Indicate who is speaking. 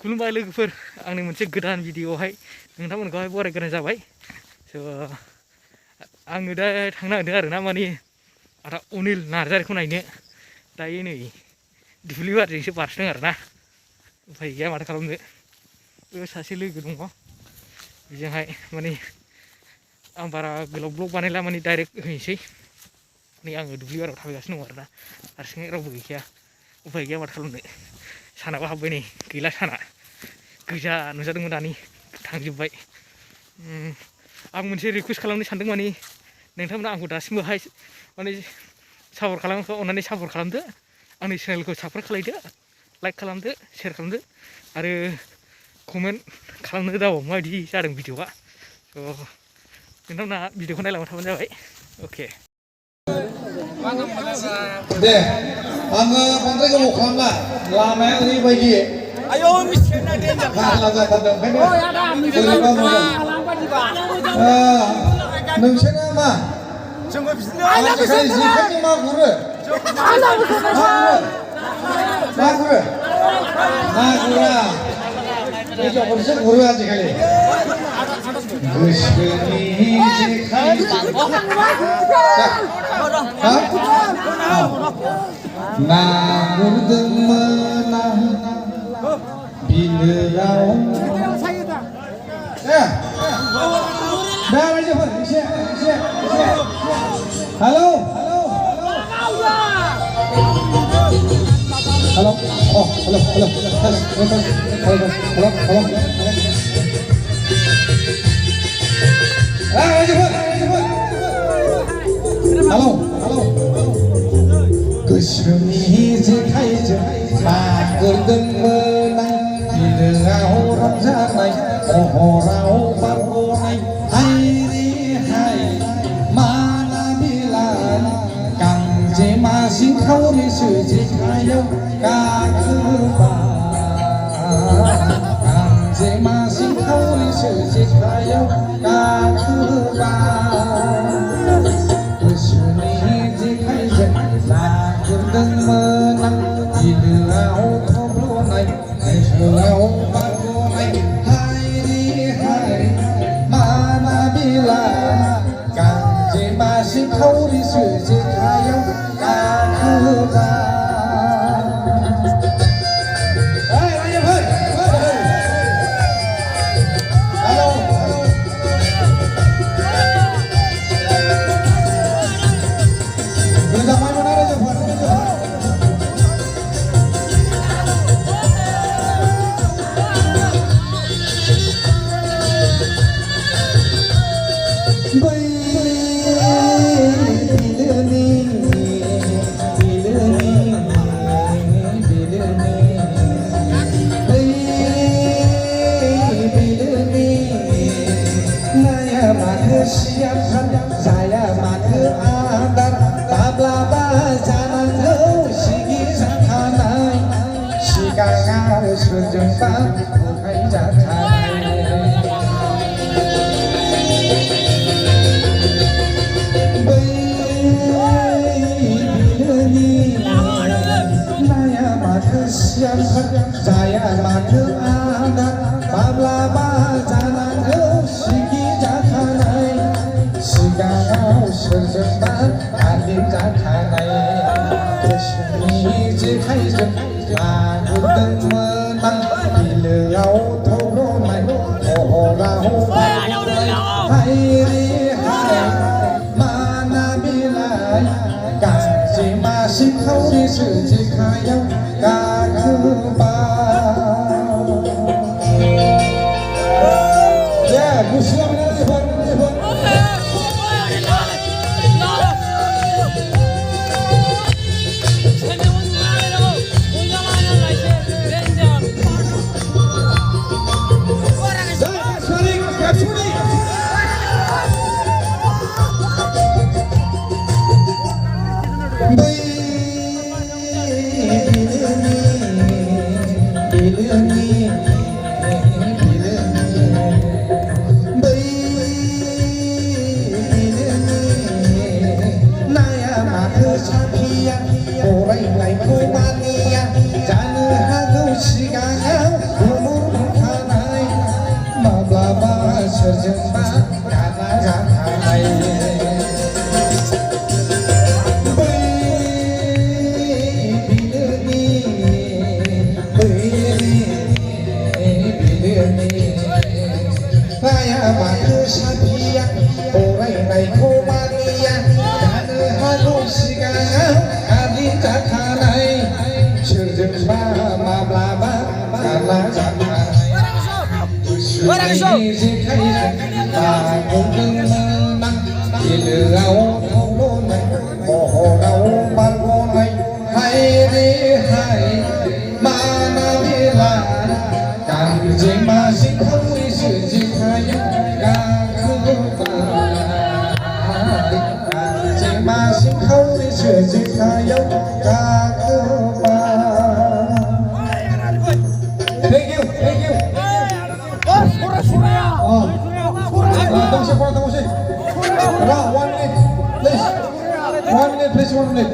Speaker 1: खुलुमबाय लोगोफोर आंनि मोनसे गोदान भिडिअआवहाय नोंथांमोनखौहाय बरायग्रोनाय जाबाय स' आङो दा थांनो नागिरदों आरोना माने आदा अनिल नार्जारिखौ नायनो दायो नै दुब्लि बारिजोंसो बारसदों आरोना उफाय गैया माथो खालामनो बे सासे लोगो दङ बेजोंहाय माने आं बारा गोलाव ब्लग बानायला माने डाइरेक्ट होनोसै नै आङो दुब्लि बारियाव थाबायगासिनो दङ आरोना हारसिङै रावबो गैखाया उफाय गैया माथो खालामनो सानाबो हाबबाय नै गैला साना गोजा नुजादोंमोन दानि थांजोब्बाय आं मोनसे रिकुवेस्ट खालामनो सानदों माने नोंथांमोना आंखौ दासिमबोहाय माने सापर्ट खालामखौ अननानै सापर्ट खालामदो आंनि चेनेलखौ साबस्क्राइब खालायदो लाइक खालामदो शेयार खालामदो आरो कमेन्ट खालामनो दाबाव माबायदि जादों भिडिअआ स' नोंथांमोना भिडिअखौ नायलांबाय थाबानो जाबाय अके
Speaker 2: दे आङो बांद्राय गोबाव खालामला लामाया ओरैबायदि
Speaker 3: आयौ मिथिना दे
Speaker 2: हारला जाथारदों ओंखायनो बोरैबा मोनो नोंसोरो मा
Speaker 3: जोंबो बिदिनो
Speaker 2: आजिखालि जेखायजों मा गुरो मा गुरो ना गुरा हिनजावफोरसो गुरो आजिखालि गोसोनि जेखाय ना गुरदोंमोन आं बिलोआव दा रायजोफोर एसे हेलौ हेलौ गोसोनि जेखायजों ना गुरदोंमोन आं बिलोआव रंजानाय महराव बारग'नाय हायरे हाय मानाबिलाय गांजेमा सिंखावरिसो जेखायाव गाखोबाय गांजेमा सिंखावरिसो जेखायाव गाखोबाय गोसोनि जेखायजों ना गुरदोंमोन आं बिलोआव थब्ल'नाय गोसोआव बारग'नाय हायरे हाय मानाबिलाय गांजेमा सिंखावरिसो जेखायाव गाखोबाय जाया माथो आदार माब्लाबा जानांगौ सिगि जाखानाय सिगाङाव सोरजोंबा बुंनाय जाथाय बै बिलोनि नाया माथो सियार जाया माथो आदार माब्लाबा जानांगौ सिगि जाखानाय सिगाङाव सोरजोंबा आलिं जाखानाय गोसोनि जेखायजों ना गुरदोंमोन आं बिलोआव थब्ल'नाय महराव बारग'नाय हायरे हाय मानाबिलाय गांजेमा सिंखावरिसो जेखायाव गाखोबाय दे गुसुआ फरायनायखौ मानिया जानो हागौ सिगाङाव Thank you, thank you. Tunggu. Around 1 minute, please. 1 minute, please. 1 minute.